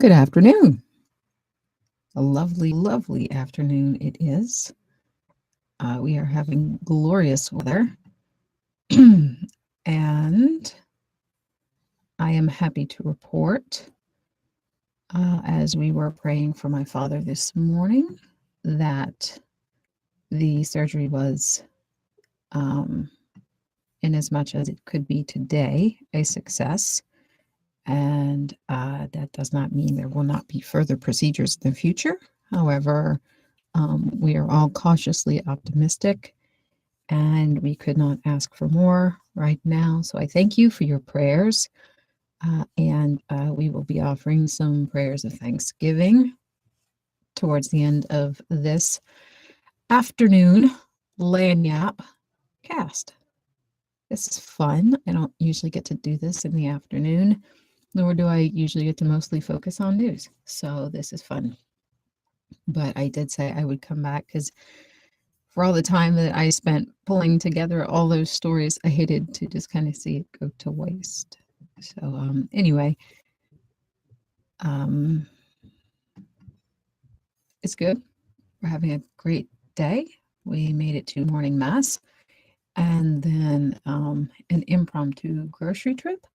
Good afternoon. A lovely, lovely afternoon it is. We are having glorious weather. And I am happy to report, as we were praying for my father this morning, that the surgery was, in as much as it could be today, a success. And that does not mean there will not be further procedures in the future. However, we are all cautiously optimistic, and we could not ask for more right now. So I thank you for your prayers, and we will be offering some prayers of thanksgiving towards the end of this afternoon Lagniappe cast. This is fun. I don't usually get to do this in the afternoon, nor do I usually get to mostly focus on news. So this is fun. But I did say I would come back because for all the time that I spent pulling together all those stories, I hated to just kind of see it go to waste. So anyway, it's good. We're having a great day. We made it to morning mass and then an impromptu grocery trip.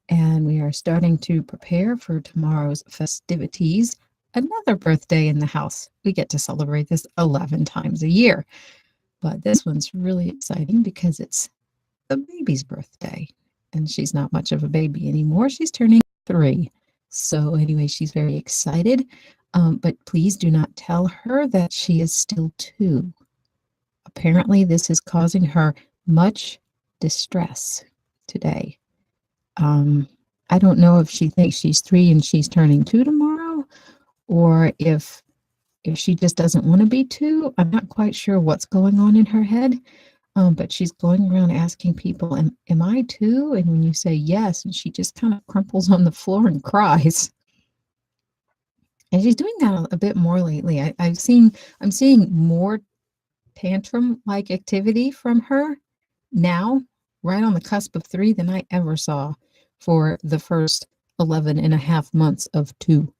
And we are starting to prepare for tomorrow's festivities. Another birthday in the house. We get to celebrate this 11 times a year. But this one's really exciting because it's the baby's birthday. And she's not much of a baby anymore. She's turning 3. So anyway, she's very excited. But please do not tell her that she is still 2. Apparently, this is causing her much distress today. I don't know if she thinks she's 3 and she's turning 2 tomorrow, or if she just doesn't want to be 2. I'm not quite sure what's going on in her head, but she's going around asking people, am I 2? And when you say yes, and she just kind of crumples on the floor and cries. And she's doing that a bit more lately. I'm seeing more tantrum-like activity from her now, right on the cusp of 3, than I ever saw for the first 11 and a half months of 2.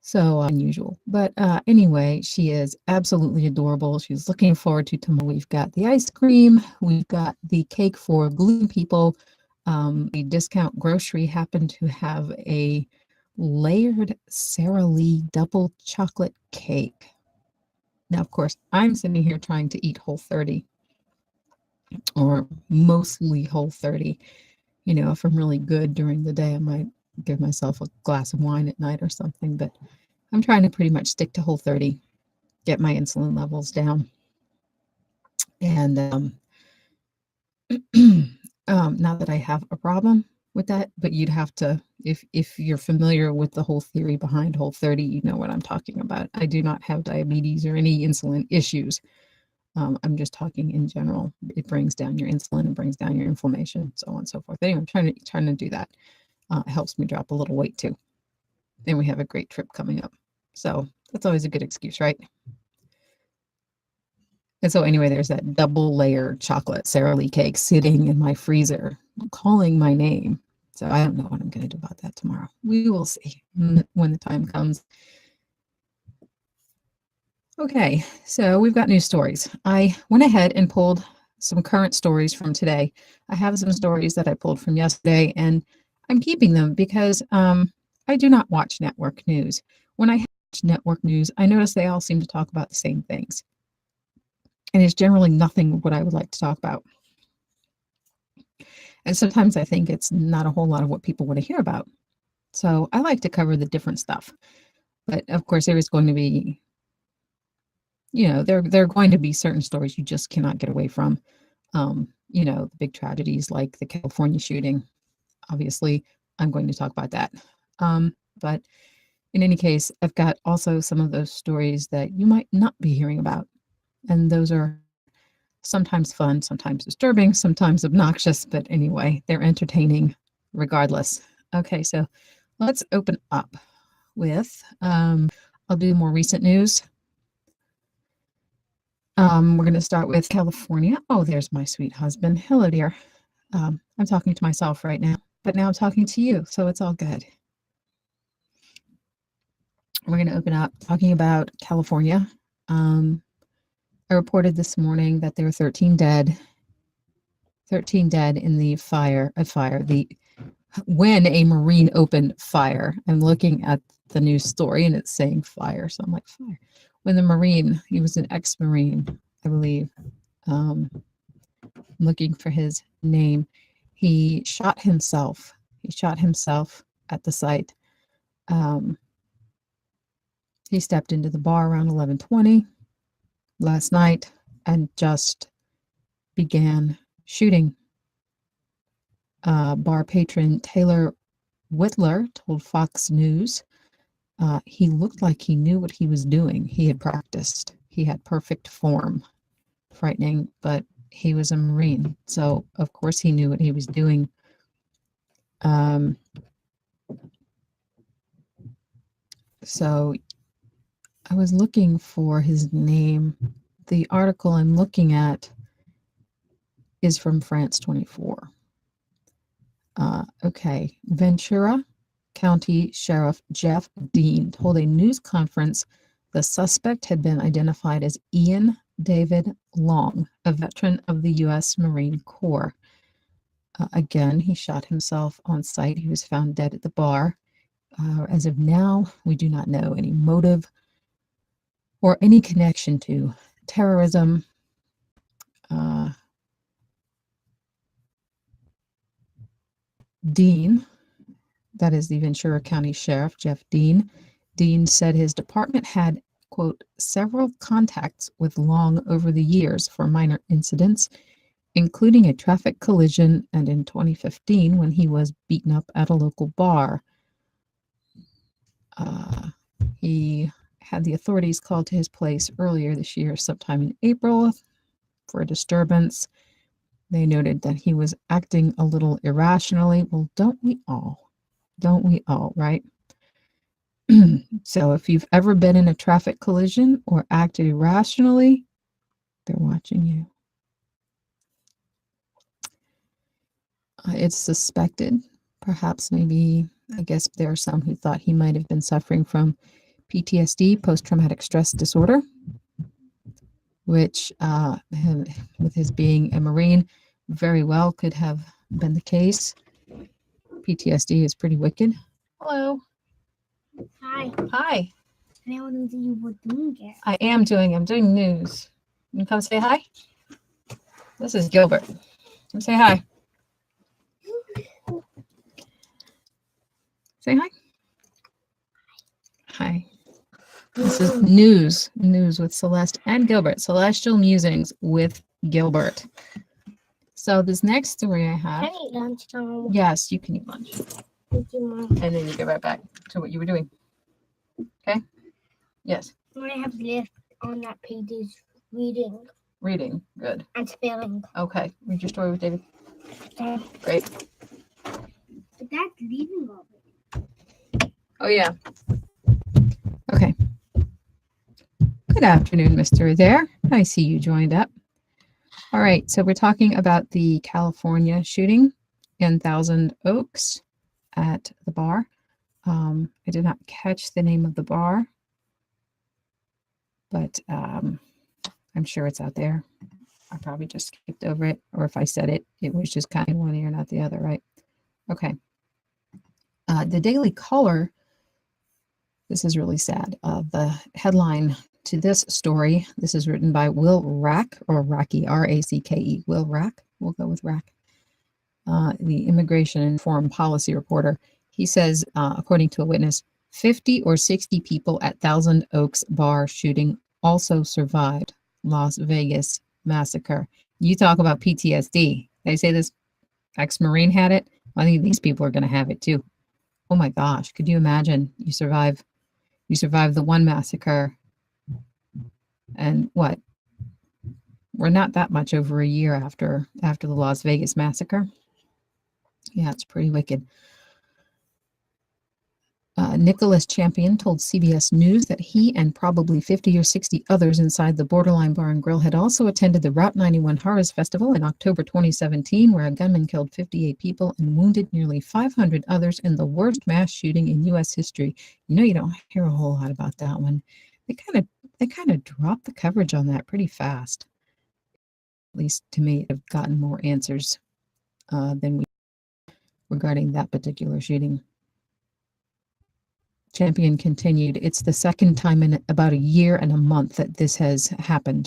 So unusual. But anyway, she is absolutely adorable. She's looking forward to tomorrow. We've got the ice cream. We've got the cake for gluten people. The discount grocery happened to have a layered Sara Lee double chocolate cake. Now, of course, I'm sitting here trying to eat Whole30, or mostly Whole30. You know, if I'm really good during the day, I might give myself a glass of wine at night or something, but I'm trying to pretty much stick to Whole30, get my insulin levels down. And not that I have a problem with that, but you'd have to, if you're familiar with the whole theory behind Whole30, you know what I'm talking about. I do not have diabetes or any insulin issues. I'm just talking in general. It brings down your insulin and brings down your inflammation, so on and so forth. Anyway, I'm trying to do that. It helps me drop a little weight too. Then we have a great trip coming up. So that's always a good excuse, right? And so anyway, there's that double layer chocolate Sara Lee cake sitting in my freezer, calling my name. So I don't know what I'm going to do about that tomorrow. We will see when the time comes. Okay, so we've got news stories. I went ahead and pulled some current stories from today. I have some stories that I pulled from yesterday, and I'm keeping them because I do not watch network news. When I watch network news, I notice they all seem to talk about the same things. And it's generally nothing what I would like to talk about. And sometimes I think it's not a whole lot of what people want to hear about. So I like to cover the different stuff. But of course, there is going to be, you know, there are going to be certain stories you just cannot get away from. You know, the big tragedies like the California shooting. Obviously, I'm going to talk about that. But in any case, I've got also some of those stories that you might not be hearing about. And those are sometimes fun, sometimes disturbing, sometimes obnoxious, but anyway, they're entertaining regardless. Okay, so let's open up with, I'll do more recent news. We're going to start with California. Oh, there's my sweet husband. Hello, dear. I'm talking to myself right now, but now I'm talking to you, so it's all good. We're going to open up talking about California. I reported this morning that there were 13 dead. 13 dead in the fire. When a Marine opened fire. I'm looking at the news story and it's saying fire, so I'm like, fire. When the Marine, he was an ex-Marine, I believe. Looking for his name. He shot himself. He shot himself at the site. He stepped into the bar around 11:20 last night and just began shooting. Bar patron Taylor Whitler told Fox News he looked like he knew what he was doing. He had practiced. He had perfect form. Frightening, but he was a Marine, so of course he knew what he was doing. So I was looking for his name. The article I'm looking at is from France 24. Okay, Ventura County Sheriff Jeff Dean told a news conference the suspect had been identified as Ian David Long, a veteran of the U.S. Marine Corps. Again, he shot himself on site. He was found dead at the bar. As of now, we do not know any motive or any connection to terrorism. Dean, that is the Ventura County Sheriff, Jeff Dean. Dean said his department had, quote, several contacts with Long over the years for minor incidents, including a traffic collision and in 2015 when he was beaten up at a local bar. He had the authorities called to his place earlier this year, sometime in April, for a disturbance. They noted that he was acting a little irrationally. Well, don't we all? Don't we all, right? So if you've ever been in a traffic collision or acted irrationally, they're watching you. It's suspected, perhaps maybe, I guess there are some who thought he might have been suffering from PTSD, post-traumatic stress disorder, which with his being a Marine, very well could have been the case. PTSD is pretty wicked. Hello. Hi. Hi. I wasn't you were doing it. I'm doing news. You come say hi? This is Gilbert. Come say hi. Say hi. Hi. This is news with Celeste and Gilbert. Celestial Musings with Gilbert. So this next story I have. Can I eat lunch now? Yes, you can eat lunch. Thank you, Mom. And then you go right back to what you were doing. Okay? Yes. What I have left on that page is reading. Reading. Good. And spelling. Okay. Read your story with David. Okay. Great. But that's leaving already. Oh, yeah. Okay. Good afternoon, Mr. Adair. I see you joined up. All right, so we're talking about the California shooting in Thousand Oaks at the bar. I did not catch the name of the bar, but I'm sure it's out there. I probably just skipped over it, or if I said it, it was just kind of one ear, not the other, right? Okay. The Daily Caller, this is really sad. The headline to this story, this is written by Will Rack, or Racky, R-A-C-K-E, Will Rack. We'll go with Rack. The immigration and foreign policy reporter. He says, according to a witness, 50 or 60 people at Thousand Oaks bar shooting also survived Las Vegas massacre. You talk about PTSD. They say this ex-Marine had it. I think these people are going to have it too. Oh my gosh, could you imagine? You survive the one massacre, and what? We're not that much over a year after the Las Vegas massacre. Yeah, it's pretty wicked. Nicholas Champion told CBS News that he and probably 50 or 60 others inside the Borderline Bar and Grill had also attended the Route 91 Horrors Festival in October 2017, where a gunman killed 58 people and wounded nearly 500 others in the worst mass shooting in U.S. history. You know, you don't hear a whole lot about that one. They kind of dropped the coverage on that pretty fast. At least to me, have gotten more answers than we regarding that particular shooting. Champion continued, "It's the second time in about a year and a month that this has happened,"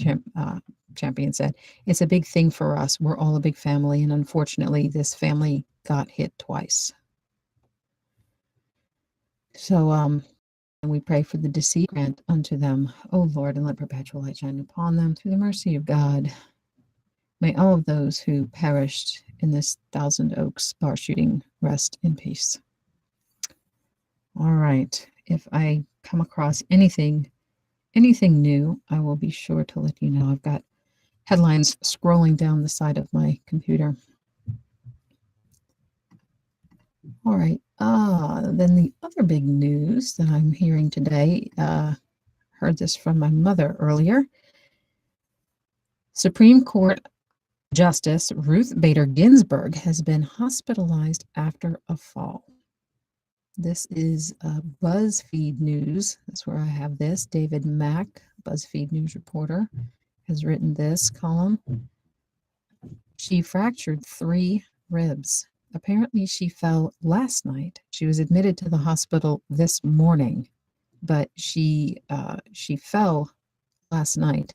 Champion said. "It's a big thing for us. We're all a big family, and unfortunately, this family got hit twice." So, and we pray for the deceased, grant unto them, O Lord, and let perpetual light shine upon them through the mercy of God. May all of those who perished in this Thousand Oaks bar shooting rest in peace. All right. If I come across anything new, I will be sure to let you know. I've got headlines scrolling down the side of my computer. All right. Then the other big news that I'm hearing today, heard this from my mother earlier. Supreme Court Justice Ruth Bader Ginsburg has been hospitalized after a fall. This is BuzzFeed News. That's where I have this. David Mack, BuzzFeed News reporter, has written this column. She fractured 3 ribs. Apparently, she fell last night. She was admitted to the hospital this morning, but she fell last night,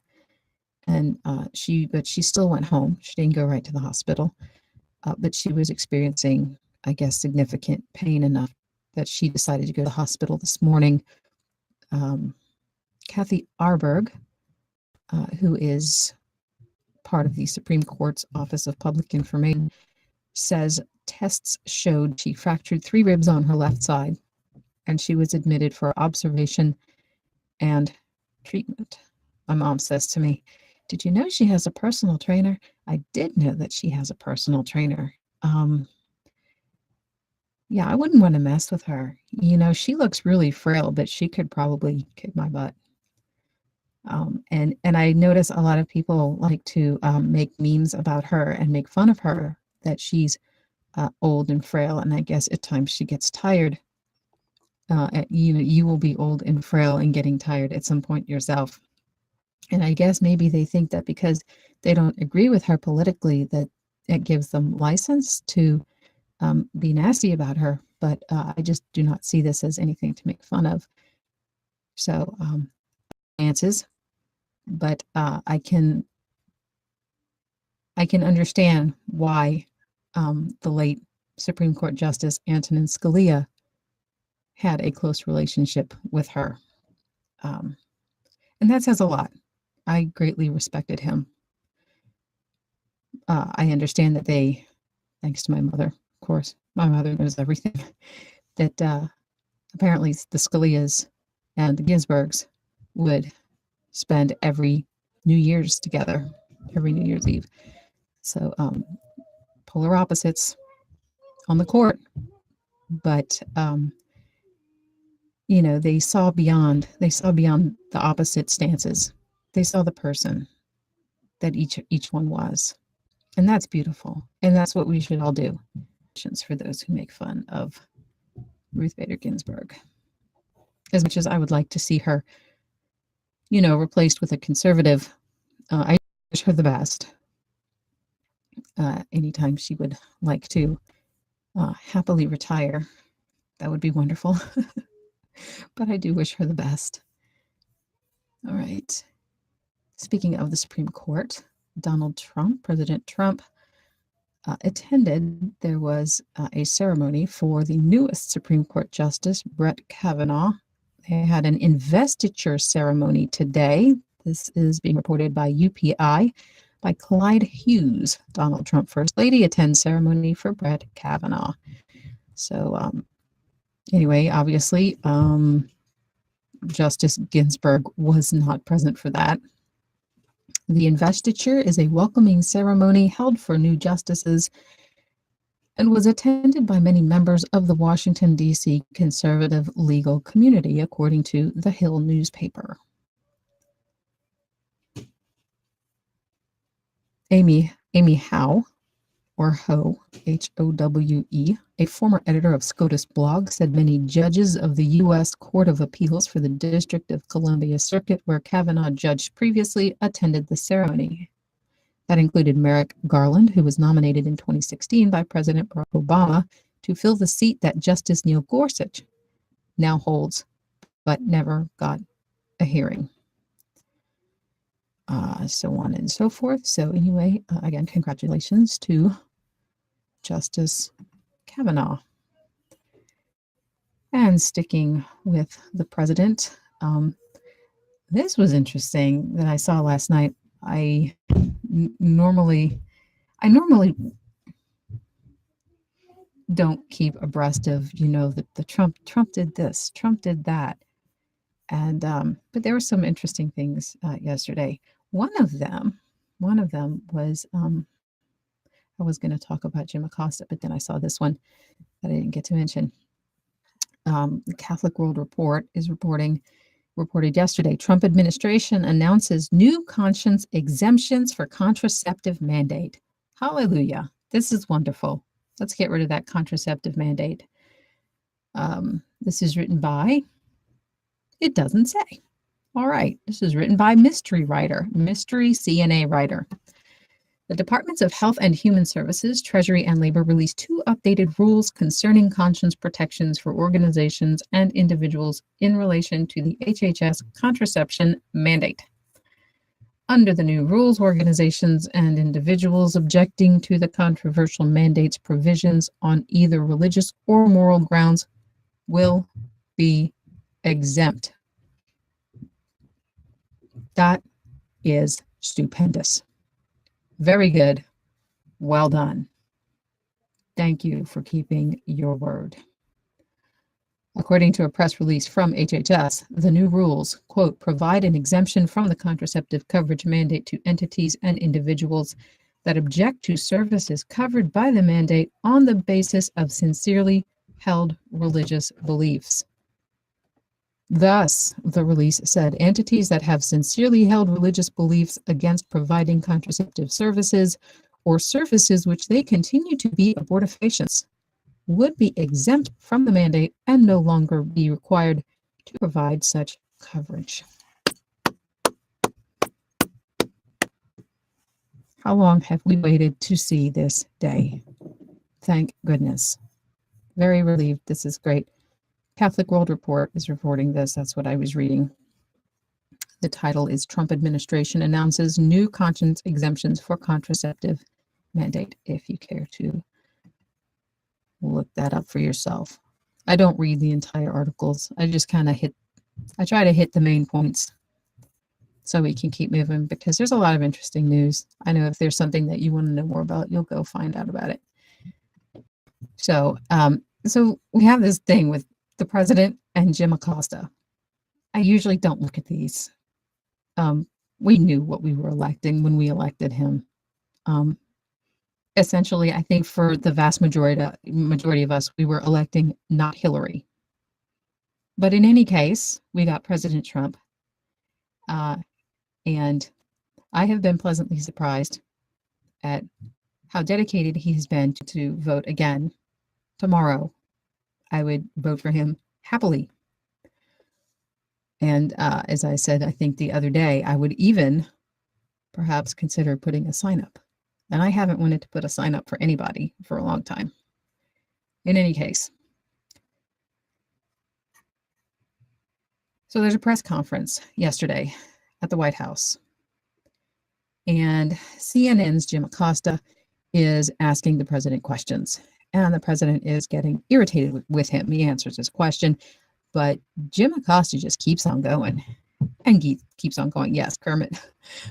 and she still went home. She didn't go right to the hospital, but she was experiencing, I guess, significant pain enough that she decided to go to the hospital this morning. Kathy Arberg, who is part of the Supreme Court's Office of Public Information, says tests showed she fractured 3 ribs on her left side, and she was admitted for observation and treatment. My mom says to me, "Did you know she has a personal trainer?" I did know that she has a personal trainer. Yeah, I wouldn't want to mess with her. You know, she looks really frail, but she could probably kick my butt. And I notice a lot of people like to make memes about her and make fun of her, that she's old and frail. And I guess at times she gets tired. You will be old and frail and getting tired at some point yourself. And I guess maybe they think that because they don't agree with her politically, that it gives them license to be nasty about her, but I just do not see this as anything to make fun of. So, answers, but I can understand why the late Supreme Court Justice Antonin Scalia had a close relationship with her, and that says a lot. I greatly respected him. I understand that they, thanks to my mother, of course, my mother knows everything, that apparently the Scalias and the Ginsburgs would spend every New Year's together, every New Year's Eve. So polar opposites on the court, but you know, they saw beyond the opposite stances. They saw the person that each one was, and that's beautiful, and that's what we should all do. For those who make fun of Ruth Bader Ginsburg, as much as I would like to see her, you know, replaced with a conservative, I wish her the best. Anytime she would like to happily retire, that would be wonderful. But I do wish her the best. All right. Speaking of the Supreme Court, President Trump, attended. There was a ceremony for the newest Supreme Court Justice, Brett Kavanaugh. They had an investiture ceremony today. This is being reported by UPI by Clyde Hughes. Donald Trump First Lady attends ceremony for Brett Kavanaugh. So anyway, obviously, Justice Ginsburg was not present for that. The investiture is a welcoming ceremony held for new justices and was attended by many members of the Washington, D.C. conservative legal community, according to the Hill newspaper. Amy Howe, or Ho, Howe, a former editor of SCOTUS blog, said many judges of the U.S. Court of Appeals for the District of Columbia Circuit, where Kavanaugh judged previously, attended the ceremony. That included Merrick Garland, who was nominated in 2016 by President Barack Obama to fill the seat that Justice Neil Gorsuch now holds, but never got a hearing. So on and so forth. So anyway, again, congratulations to Justice Kavanaugh. And sticking with the president, this was interesting that I saw last night. I normally don't keep abreast of, the Trump did this, Trump did that. And but there were some interesting things yesterday. One of them was I was going to talk about Jim Acosta, but then I saw this one that I didn't get to mention. The Catholic World Report is reported yesterday. Trump administration announces new conscience exemptions for contraceptive mandate. Hallelujah. This is wonderful. Let's get rid of that contraceptive mandate. This is written by, it doesn't say. All right. This is written by mystery CNA writer. The Departments of Health and Human Services, Treasury, and Labor released 2 updated rules concerning conscience protections for organizations and individuals in relation to the HHS contraception mandate. Under the new rules, organizations and individuals objecting to the controversial mandate's provisions on either religious or moral grounds will be exempt. That is stupendous. Very good. Well done. Thank you for keeping your word. According to a press release from HHS, the new rules, quote, provide an exemption from the contraceptive coverage mandate to entities and individuals that object to services covered by the mandate on the basis of sincerely held religious beliefs. Thus, the release said, entities that have sincerely held religious beliefs against providing contraceptive services or services which they continue to be abortifacients would be exempt from the mandate and no longer be required to provide such coverage. How long have we waited to see this day? Thank goodness. Very relieved. This is great. Catholic World Report is reporting this. That's what I was reading. The title is Trump Administration Announces New Conscience Exemptions for Contraceptive Mandate, if you care to look that up for yourself. I don't read the entire articles. I just kind of try to hit the main points so we can keep moving, because there's a lot of interesting news. I know if there's something that you want to know more about, you'll go find out about it. So we have this thing with the president and Jim Acosta. I usually don't look at these. We knew what we were electing when we elected him. Essentially, I think for the vast majority of us, we were electing not Hillary. But in any case, we got President Trump. And I have been pleasantly surprised at how dedicated he has been to vote again tomorrow. I would vote for him happily. And as I said, I think the other day, I would even perhaps consider putting a sign up. And I haven't wanted to put a sign up for anybody for a long time. In any case. So there's a press conference yesterday at the White House. And CNN's Jim Acosta is asking the president questions. And the president is getting irritated with him. He answers his question, but Jim Acosta just keeps on going and keeps on going. Yes, Kermit.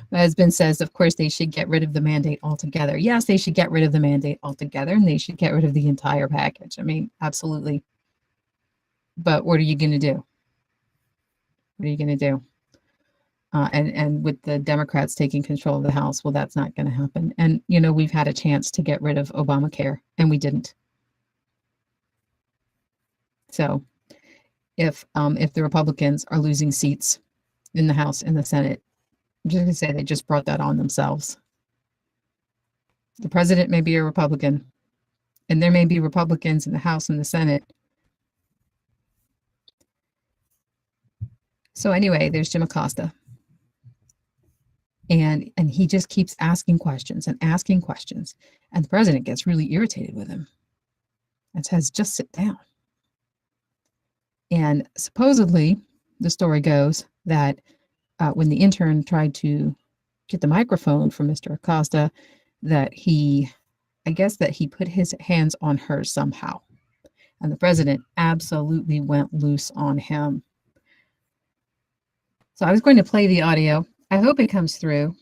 My husband says, of course, they should get rid of the mandate altogether. Yes, they should get rid of the mandate altogether, and they should get rid of the entire package. I mean, absolutely. But what are you going to do? What are you going to do? and with the Democrats taking control of the House, well, that's not going to happen. And, we've had a chance to get rid of Obamacare, and we didn't. So if the Republicans are losing seats in the House and the Senate, I'm just going to say they just brought that on themselves. The president may be a Republican, and there may be Republicans in the House and the Senate. So anyway, there's Jim Acosta. And he just keeps asking questions and asking questions. And the president gets really irritated with him and says, just sit down. And supposedly, the story goes that when the intern tried to get the microphone from Mr. Acosta, that he put his hands on her somehow. And the president absolutely went loose on him. So I was going to play the audio. I hope it comes through.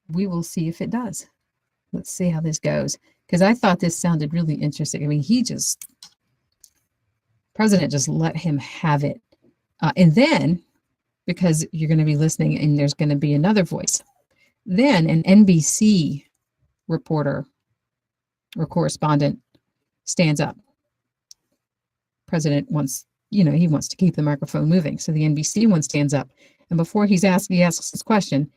We will see if it does. Let's see how this goes. Because I thought this sounded really interesting. I mean, president just let him have it. And then, because you're going to be listening and there's going to be another voice, then an NBC reporter or correspondent stands up. President wants, he wants to keep the microphone moving. So the NBC one stands up. And before he asks his question,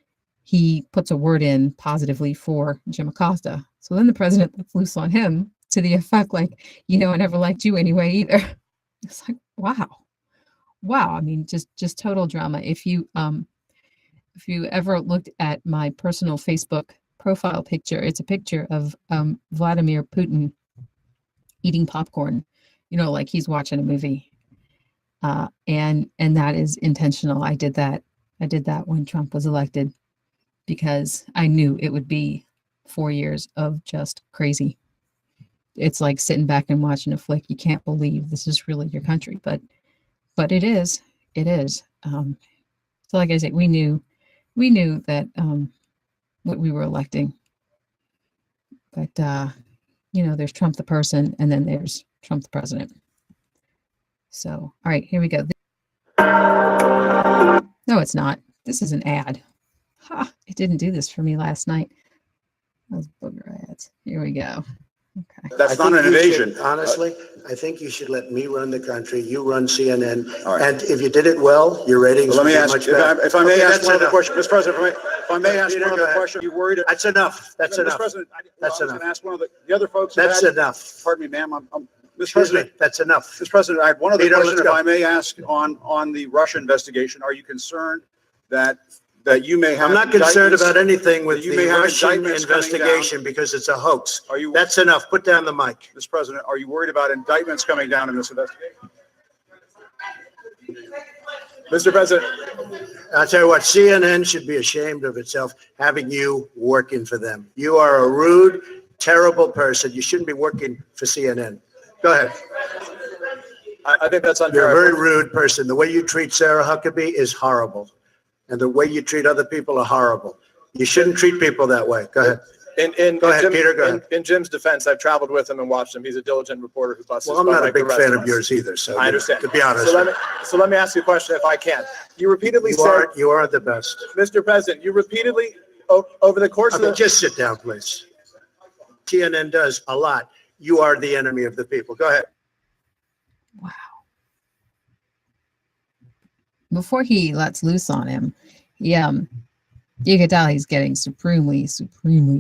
he puts a word in positively for Jim Acosta. So then the president lets loose on him to the effect like, I never liked you anyway either. It's like, wow. I mean, just total drama. If you ever looked at my personal Facebook profile picture, it's a picture of Vladimir Putin eating popcorn, like he's watching a movie. And that is intentional. I did that when Trump was elected because I knew it would be 4 years of just crazy. It's like sitting back and watching a flick. You can't believe this is really your country, but it is. So like I said, we knew that what we were electing. But there's Trump the person, and then there's Trump the president. So, all right, here we go. No, it's not. This is an ad. It didn't do this for me last night. Those booger ads. Here we go. Okay. That's not an invasion. Honestly, I think you should let me run the country. You run CNN. All right. And if you did it well, your ratings Let me would be ask, much better. if I may Okay, ask that's one other enough. question, Mr. President, if I may ask Peter, one go other ahead. question, you worried? That's enough. That's Mr. enough. President, That's I was enough. going to ask one of the other folks. who That's had- enough. Pardon me, ma'am. Mr. Excuse President, me. That's enough. Mr. President, I have one other Peter, question, let's if go. I may ask, on the Russia investigation. Are you concerned that you may have? I'm not concerned indictments- about anything with You the may have Russian indictments coming down. investigation because it's a hoax. Are you, That's enough. Put down the mic. Mr. President, are you worried about indictments coming down in this investigation? Mr. President, I'll tell you what, CNN should be ashamed of itself having you working for them. You are a rude, terrible person. You shouldn't be working for CNN. Go ahead. I think that's You're unfair. a very rude person. The way you treat Sarah Huckabee is horrible. And the way you treat other people are horrible. You shouldn't treat people that way. Go ahead. Go ahead, Peter, go ahead. In Jim's defense, I've traveled with him and watched him. He's a diligent reporter who busts. Well, I'm not a big fan of yours either, so I understand. to be honest. So let me ask you a question, if I can. You repeatedly You are the best. Mr. President, you repeatedly over the course Okay, of just sit down, please. CNN does a lot. You are the enemy of the people. Go ahead. Wow. Before he lets loose on him, you could tell he's getting supremely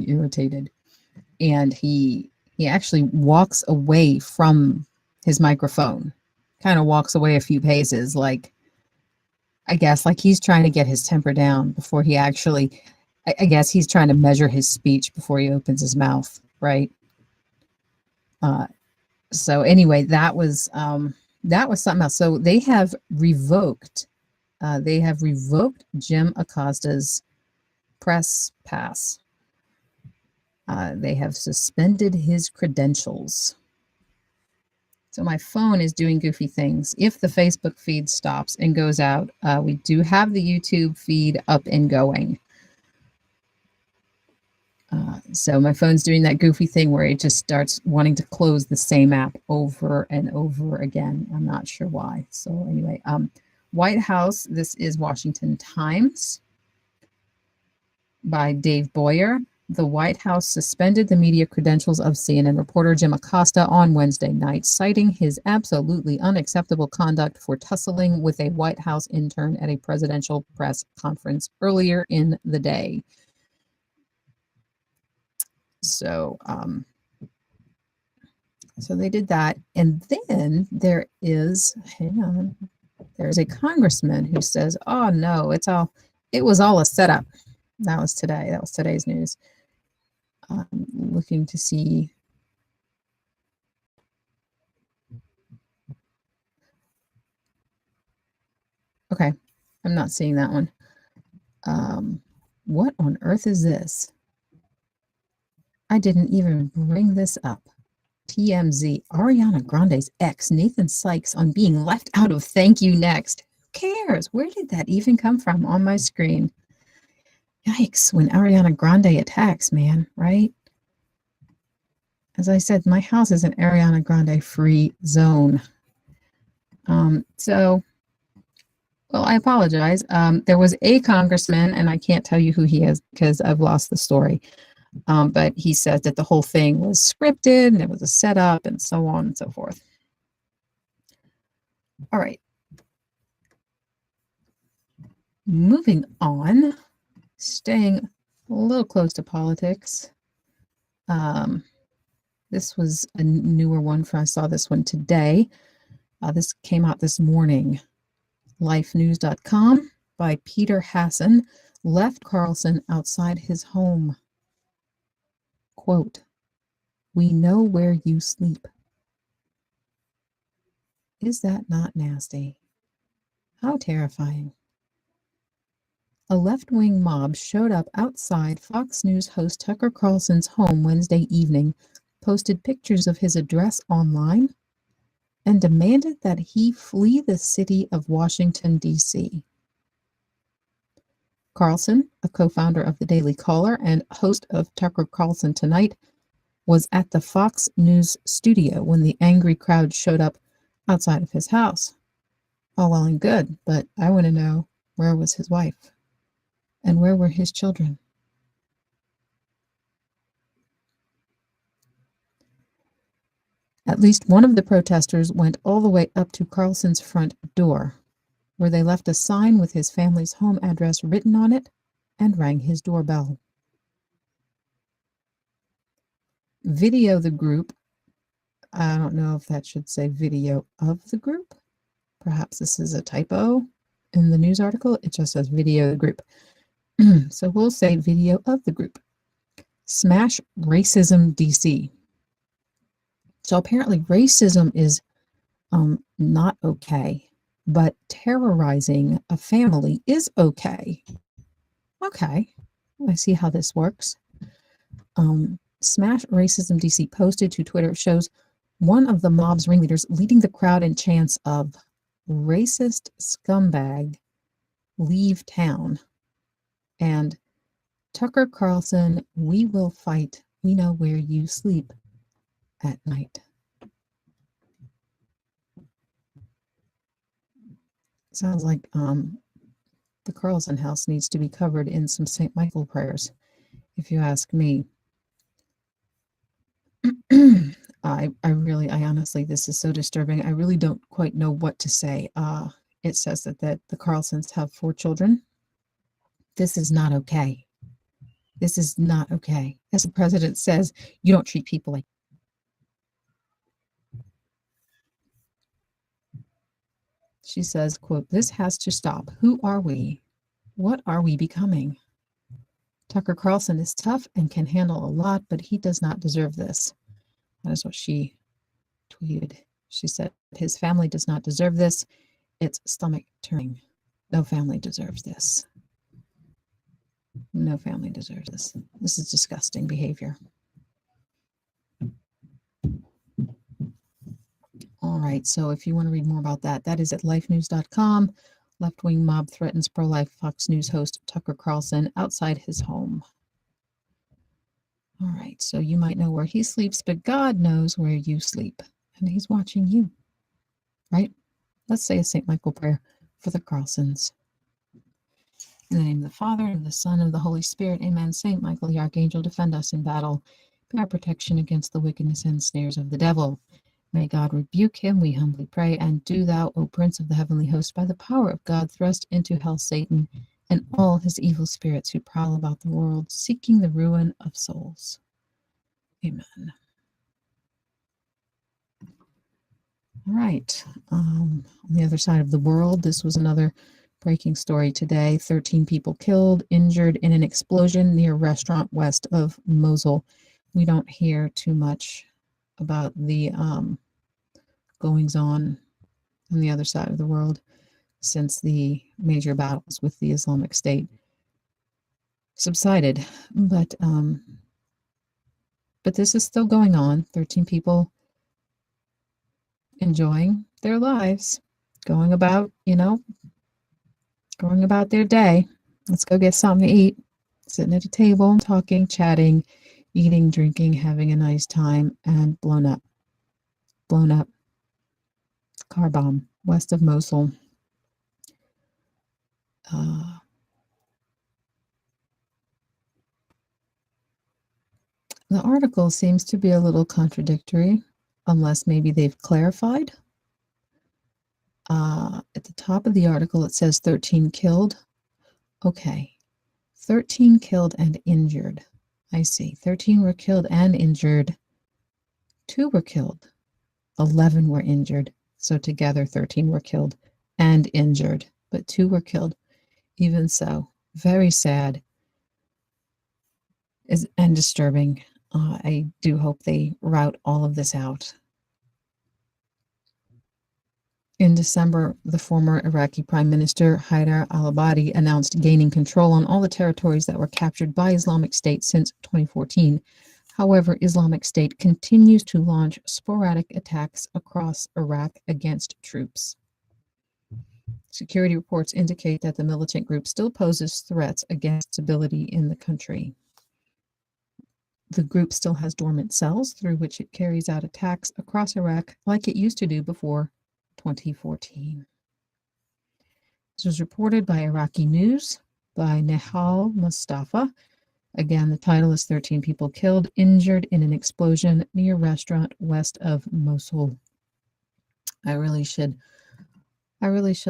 irritated. And he actually walks away from his microphone, kind of walks away a few paces, like, I guess, like he's trying to get his temper down before he actually, I guess he's trying to measure his speech before he opens his mouth, right? So anyway, that was something else. So they have revoked Jim Acosta's press pass. They have suspended his credentials. So my phone is doing goofy things. If the Facebook feed stops and goes out, we do have the YouTube feed up and going. So my phone's doing that goofy thing where it just starts wanting to close the same app over and over again. I'm not sure why. So anyway, White House, this is Washington Times by Dave Boyer. The White House suspended the media credentials of CNN reporter Jim Acosta on Wednesday night, citing his absolutely unacceptable conduct for tussling with a White House intern at a presidential press conference earlier in the day. So, so they did that. And then there's a congressman who says, oh no, it was all a setup. That was today. That was today's news. Looking to see. Okay, I'm not seeing that one. What on earth is this? I didn't even bring this up. TMZ, Ariana Grande's ex, Nathan Sykes, on being left out of Thank You Next. Who cares? Where did that even come from on my screen? Yikes, when Ariana Grande attacks, man, right? As I said, my house is an Ariana Grande free zone. Well, I apologize. There was a congressman, and I can't tell you who he is because I've lost the story. But he says that the whole thing was scripted and it was a setup and so on and so forth. All right. Moving on, staying a little close to politics. This was a newer one. I saw this one today. This came out this morning. Lifenews.com by Peter Hasson left Carlson outside his home. Quote, "We know where you sleep." Is that not nasty? How terrifying. A left-wing mob showed up outside Fox News host Tucker Carlson's home Wednesday evening, posted pictures of his address online, and demanded that he flee the city of Washington, D.C. Carlson, a co-founder of the Daily Caller and host of Tucker Carlson Tonight, was at the Fox News studio when the angry crowd showed up outside of his house. All well and good, but I want to know, where was his wife? And where were his children? At least one of the protesters went all the way up to Carlson's front door, where they left a sign with his family's home address written on it and rang his doorbell. Video the group. I don't know if that should say video of the group. Perhaps this is a typo in the news article. It just says video the group. So we'll say video of the group. Smash Racism DC. So apparently racism is not okay, but terrorizing a family is okay. Okay, I see how this works. Smash Racism DC posted to Twitter shows one of the mob's ringleaders leading the crowd in chants of "racist scumbag, leave town," and "Tucker Carlson, we will fight. We know where you sleep at night." Sounds like the Carlson house needs to be covered in some St. Michael prayers, if you ask me. I honestly, this is so disturbing. I really don't quite know what to say. It says that the Carlsons have 4 children. This is not okay. This is not okay. As the president says, you don't treat people like. She says, quote, "This has to stop. Who are we? What are we becoming? Tucker Carlson is tough and can handle a lot, but he does not deserve this." That is what she tweeted. She said, "His family does not deserve this. It's stomach turning. No family deserves this. No family deserves this. This is disgusting behavior." All right, so if you want to read more about that, that is at lifenews.com. Left-wing mob threatens pro-life Fox News host Tucker Carlson outside his home. All right, so you might know where he sleeps, but God knows where you sleep, and he's watching you, right? Let's say a St. Michael prayer for the Carlsons. In the name of the Father, and of the Son, and of the Holy Spirit, amen. Saint Michael, the Archangel, defend us in battle. Be our protection against the wickedness and snares of the devil. May God rebuke him, we humbly pray. And do thou, O Prince of the heavenly host, by the power of God, thrust into hell Satan and all his evil spirits who prowl about the world, seeking the ruin of souls. Amen. All right. On the other side of the world, this was another breaking story today. 13 people killed, injured in an explosion near a restaurant west of Mosul. We don't hear too much about the goings on the other side of the world since the major battles with the Islamic State subsided. But this is still going on. 13 people enjoying their lives, going about their day. Let's go get something to eat, sitting at a table, talking, chatting, eating, drinking, having a nice time, and blown up. Car bomb west of Mosul. The article seems to be a little contradictory, unless maybe they've clarified. At the top of the article, it says 13 killed. Okay. 13 killed and injured. I see. 13 were killed and injured. 2 were killed. 11 were injured. So together, 13 were killed and injured, but 2 were killed. Even so, very sad and disturbing. I do hope they rout all of this out. In December, the former Iraqi Prime Minister Haider al-Abadi announced gaining control on all the territories that were captured by Islamic State since 2014. However, Islamic State continues to launch sporadic attacks across Iraq against troops. Security reports indicate that the militant group still poses threats against stability in the country. The group still has dormant cells through which it carries out attacks across Iraq like it used to do before 2014. This was reported by Iraqi News by Nehal Mustafa. Again, the title is 13 people killed, injured in an explosion near a restaurant west of Mosul. I really should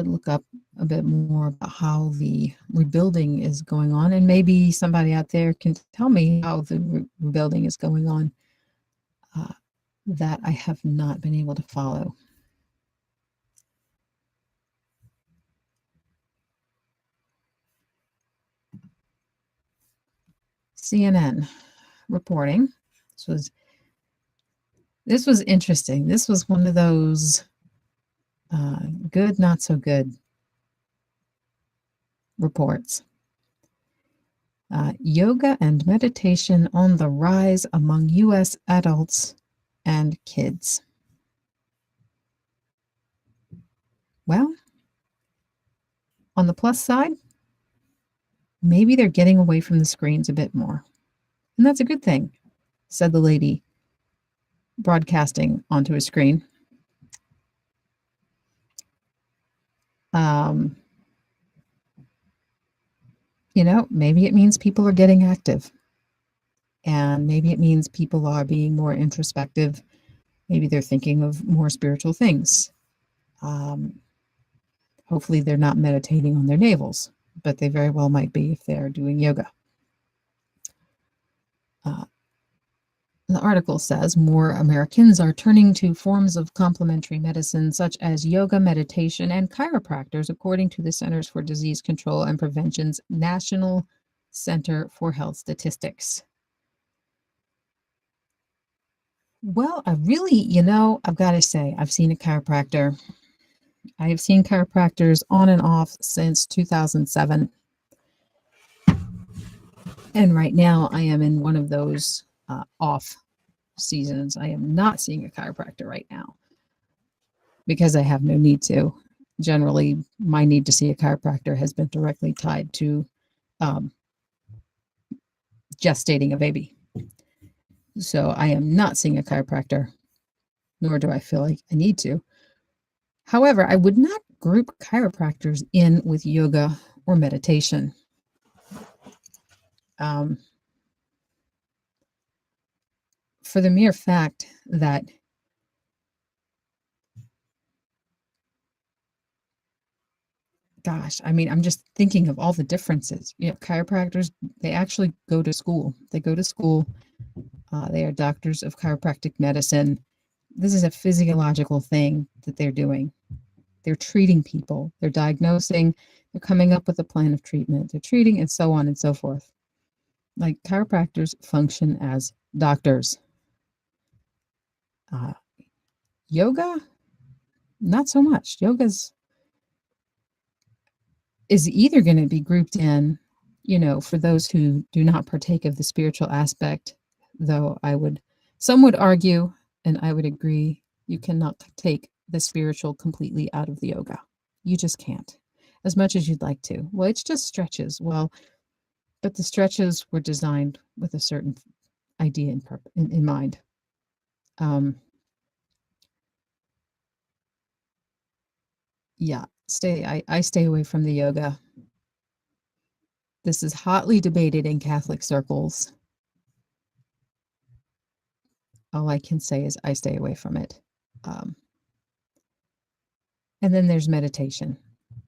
look up a bit more about how the rebuilding is going on, and maybe somebody out there can tell me how the rebuilding is going on. That I have not been able to follow. CNN reporting. This was interesting. This was one of those good, not so good reports. Yoga and meditation on the rise among U.S. adults and kids. Well, on the plus side, maybe they're getting away from the screens a bit more. And that's a good thing, said the lady broadcasting onto a screen. Maybe it means people are getting active. And maybe it means people are being more introspective. Maybe they're thinking of more spiritual things. Hopefully they're not meditating on their navels, but they very well might be if they're doing yoga. The article says more Americans are turning to forms of complementary medicine such as yoga, meditation, and chiropractors, according to the Centers for Disease Control and Prevention's National Center for Health Statistics. Well, I've got to say, I've seen a chiropractor. I have seen chiropractors on and off since 2007. And right now I am in one of those off seasons. I am not seeing a chiropractor right now because I have no need to. Generally, my need to see a chiropractor has been directly tied to gestating a baby. So I am not seeing a chiropractor, nor do I feel like I need to. However, I would not group chiropractors in with yoga or meditation. For the mere fact that gosh, I mean, I'm just thinking of all the differences. You know, chiropractors, they actually go to school. They go to school. They are doctors of chiropractic medicine. This is a physiological thing that they're doing. They're treating people. They're diagnosing. They're coming up with a plan of treatment. They're treating, and so on and so forth. Like chiropractors function as doctors. Yoga, not so much. Yoga's is either going to be grouped in, you know, for those who do not partake of the spiritual aspect, though some would argue, and I would agree, you cannot take the spiritual completely out of the yoga. You just can't, as much as you'd like to. Well, it's just stretches. Well, but the stretches were designed with a certain idea in mind. Yeah, I stay away from the yoga. This is hotly debated in Catholic circles. All I can say is I stay away from it. And then there's meditation.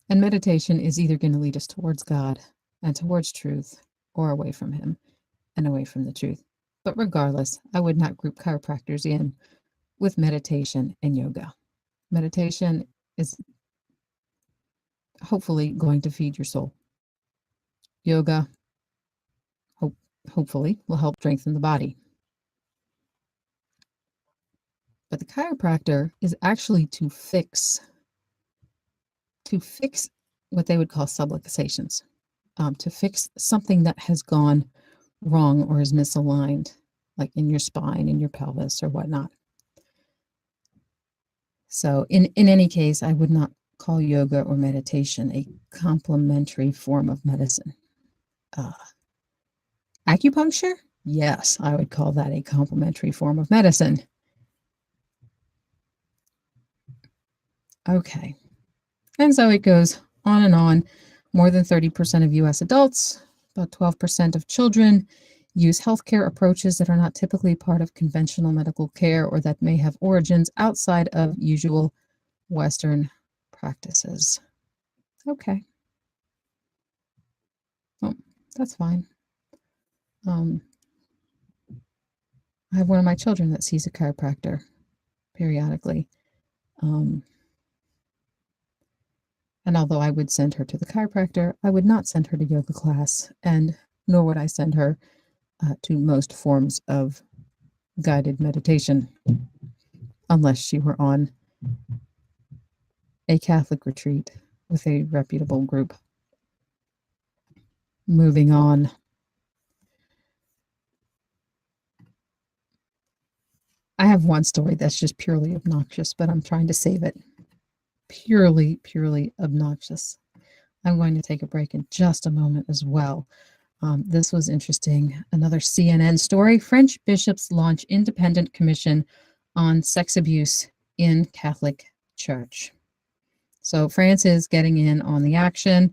And meditation is either going to lead us towards God and towards truth, or away from Him and away from the truth. But regardless, I would not group chiropractors in with meditation and yoga. Meditation is hopefully going to feed your soul. Yoga, hopefully, will help strengthen the body. But the chiropractor is actually to fix what they would call subluxations, to fix something that has gone wrong or is misaligned, like in your spine, in your pelvis, or whatnot. So in any case, I would not call yoga or meditation a complementary form of medicine. Acupuncture? Yes, I would call that a complementary form of medicine. Okay. And so it goes on and on. More than 30% of U.S. adults, about 12% of children, use healthcare approaches that are not typically part of conventional medical care or that may have origins outside of usual Western practices. Okay. Well, that's fine. I have one of my children that sees a chiropractor periodically. And although I would send her to the chiropractor, I would not send her to yoga class, and nor would I send her to most forms of guided meditation, unless she were on a Catholic retreat with a reputable group. Moving on. I have one story that's just purely obnoxious, but I'm trying to save it. Purely obnoxious. I'm going to take a break in just a moment as well. This was interesting. Another CNN story. French bishops launch independent commission on sex abuse in Catholic Church. So France is getting in on the action.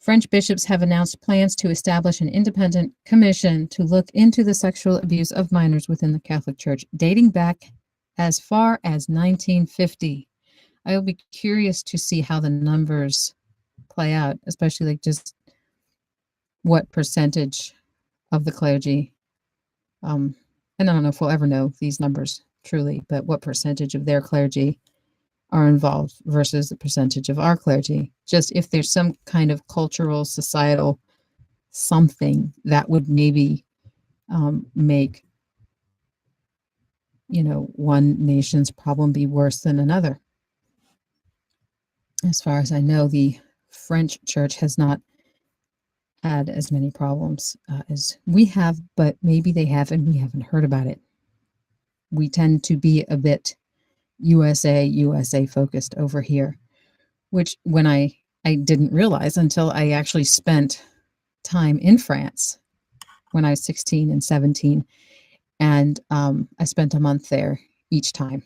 French bishops have announced plans to establish an independent commission to look into the sexual abuse of minors within the Catholic Church, dating back as far as 1950. I will be curious to see how the numbers play out, especially like just what percentage of the clergy, and I don't know if we'll ever know these numbers truly, but what percentage of their clergy are involved versus the percentage of our clergy. Just if there's some kind of cultural, societal something that would maybe make, one nation's problem be worse than another. As far as I know, the French church has not had as many problems as we have, but maybe they have and we haven't heard about it. We tend to be a bit USA focused over here, which when I didn't realize until I actually spent time in France when I was 16 and 17, and I spent a month there each time.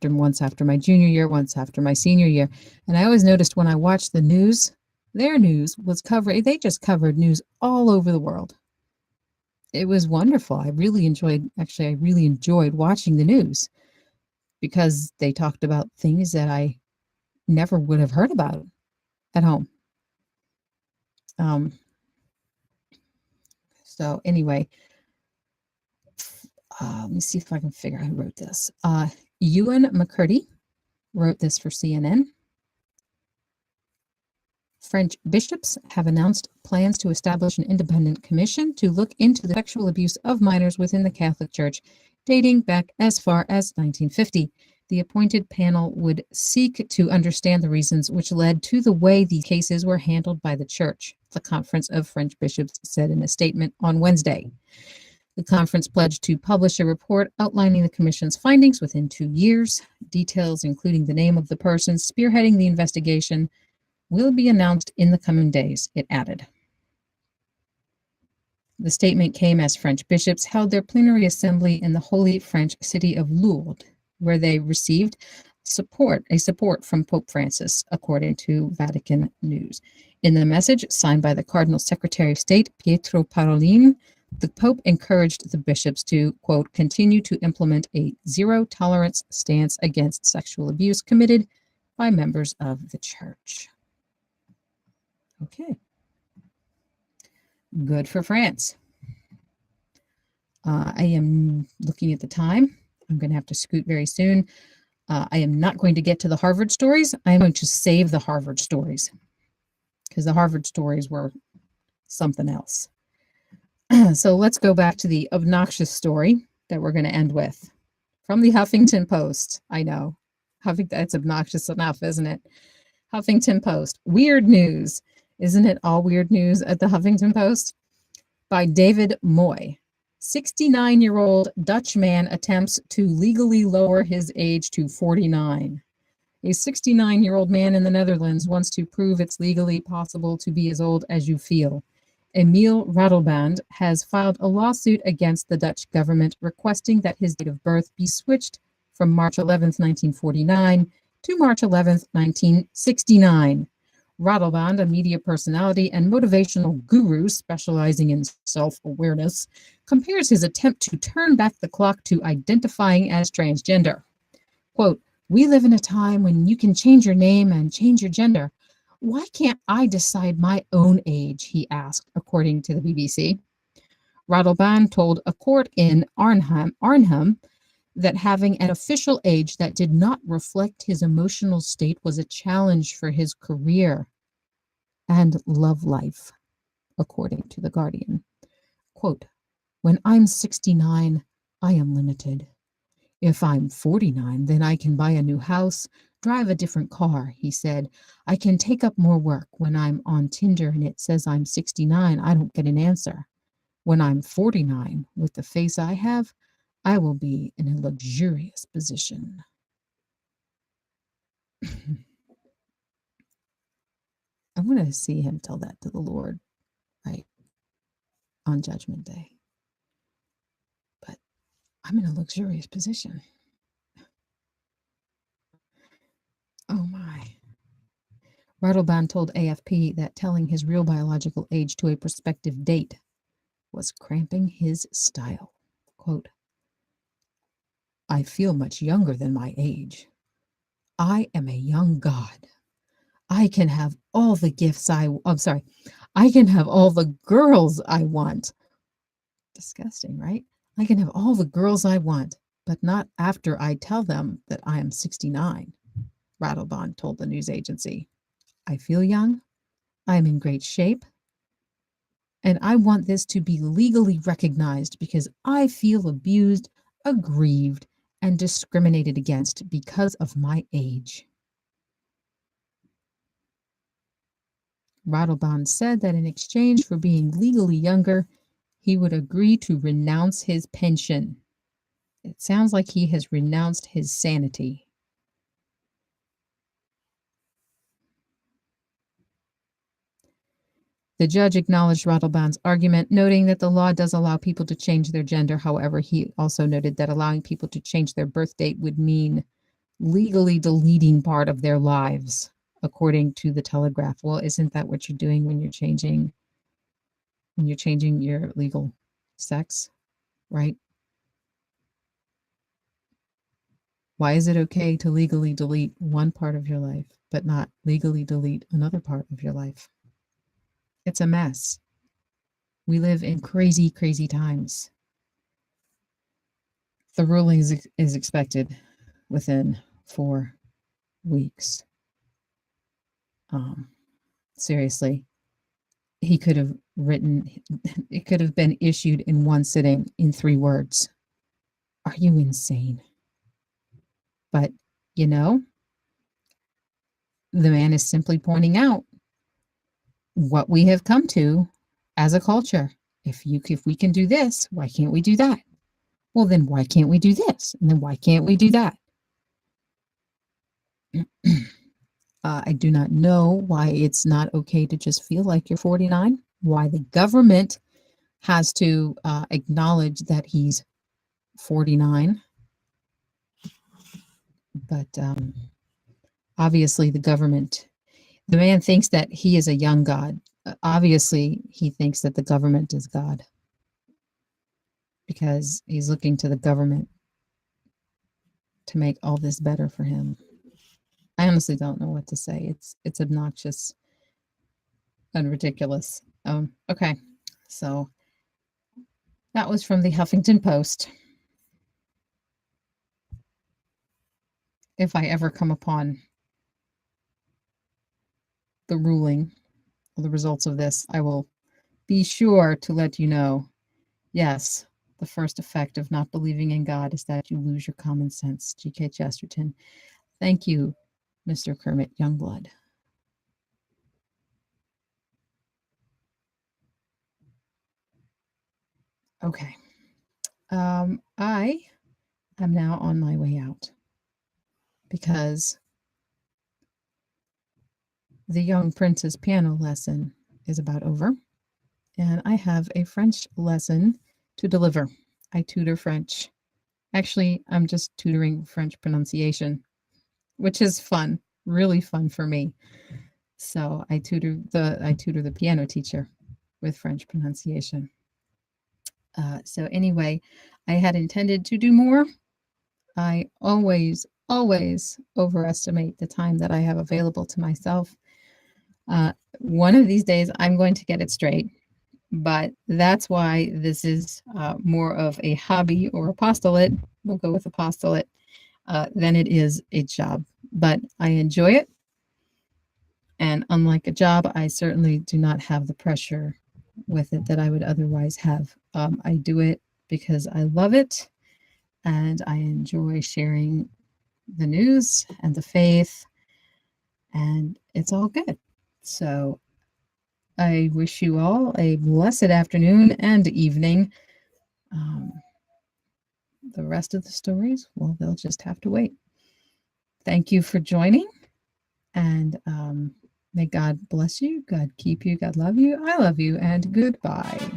once after my junior year, once after my senior year. And I always noticed when I watched the news, their news was they just covered news all over the world. It was wonderful. I really enjoyed watching the news because they talked about things that I never would have heard about at home. So anyway, let me see if I can figure out who wrote this. Ewan McCurdy wrote this for CNN. French bishops have announced plans to establish an independent commission to look into the sexual abuse of minors within the Catholic Church, dating back as far as 1950. The appointed panel would seek to understand the reasons which led to the way these cases were handled by the Church, the Conference of French Bishops said in a statement on Wednesday. The conference pledged to publish a report outlining the commission's findings within 2 years. Details, including the name of the person spearheading the investigation, will be announced in the coming days, it added. The statement came as French bishops held their plenary assembly in the Holy French city of Lourdes, where they received support from Pope Francis, according to Vatican News. In the message signed by the Cardinal Secretary of State, Pietro Parolin, the Pope encouraged the bishops to, quote, continue to implement a zero-tolerance stance against sexual abuse committed by members of the Church. Okay. Good for France. I am looking at the time. I'm going to have to scoot very soon. I am not going to get to the Harvard stories. I'm going to save the Harvard stories because the Harvard stories were something else. So let's go back to the obnoxious story that we're going to end with from the Huffington Post. I know. That's obnoxious enough, isn't it? Huffington Post. Weird news. Isn't it all weird news at the Huffington Post? By David Moy. 69-year-old Dutch man attempts to legally lower his age to 49. A 69-year-old man in the Netherlands wants to prove it's legally possible to be as old as you feel. Emile Radelband has filed a lawsuit against the Dutch government requesting that his date of birth be switched from March 11, 1949 to March 11, 1969. Radelband, a media personality and motivational guru specializing in self-awareness, compares his attempt to turn back the clock to identifying as transgender. Quote, "We live in a time when you can change your name and change your gender. Why can't I decide my own age?" he asked, according to the BBC. Radelband told a court in Arnhem that having an official age that did not reflect his emotional state was a challenge for his career and love life, according to The Guardian. Quote, "When I'm 69, I am limited. If I'm 49, then I can buy a new house, drive a different car," he said. "I can take up more work. When I'm on Tinder and it says I'm 69, I don't get an answer. When I'm 49, with the face I have, I will be in a luxurious position." I want to see him tell that to the Lord, right, on Judgment Day. But I'm in a luxurious position. Oh my. Radelband told AFP that telling his real biological age to a prospective date was cramping his style. Quote, "I feel much younger than my age. I am a young god. I can have all the I can have all the girls I want." Disgusting, right? "I can have all the girls I want, but not after I tell them that I am 69, Radelband told the news agency. "I feel young. I'm in great shape. And I want this to be legally recognized because I feel abused, aggrieved, and discriminated against because of my age." Radelband said that in exchange for being legally younger, he would agree to renounce his pension. It sounds like he has renounced his sanity. The judge acknowledged Rottlebound's argument, noting that the law does allow people to change their gender. However, he also noted that allowing people to change their birth date would mean legally deleting part of their lives, according to the Telegraph. Well, isn't that what you're doing when you're changing your legal sex, right? Why is it okay to legally delete one part of your life, but not legally delete another part of your life? It's a mess. We live in crazy, crazy times. The ruling is expected within 4 weeks. Seriously, he could have written, it could have been issued in one sitting in 3 words. Are you insane? But, you know, the man is simply pointing out what we have come to as a culture. If we can do this, why can't we do that? Well, then why can't we do this? And then why can't we do that? I do not know why it's not okay to just feel like you're 49, why the government has to acknowledge that he's 49. But obviously the man thinks that he is a young God. Obviously, he thinks that the government is God because he's looking to the government to make all this better for him. I honestly don't know what to say. It's obnoxious and ridiculous. Okay, so that was from the Huffington Post. If I ever come upon the ruling or the results of this, I will be sure to let you know. Yes, the first effect of not believing in God is that you lose your common sense. G.K. Chesterton. Thank you, Mr. Kermit Youngblood. Okay. I am now on my way out because the young prince's piano lesson is about over, and I have a French lesson to deliver. I tutor French. Actually, I'm just tutoring French pronunciation, which is fun, really fun for me. So I tutor the piano teacher with French pronunciation. So anyway, I had intended to do more. I always overestimate the time that I have available to myself. One of these days, I'm going to get it straight, but that's why this is more of a hobby or apostolate. We'll go with apostolate than it is a job, but I enjoy it. And unlike a job, I certainly do not have the pressure with it that I would otherwise have. I do it because I love it and I enjoy sharing the news and the faith, and it's all good. So I wish you all a blessed afternoon and evening. The rest of the stories, well, they'll just have to wait. Thank you for joining, and may God bless you, God keep you, God love you, I love you, and goodbye.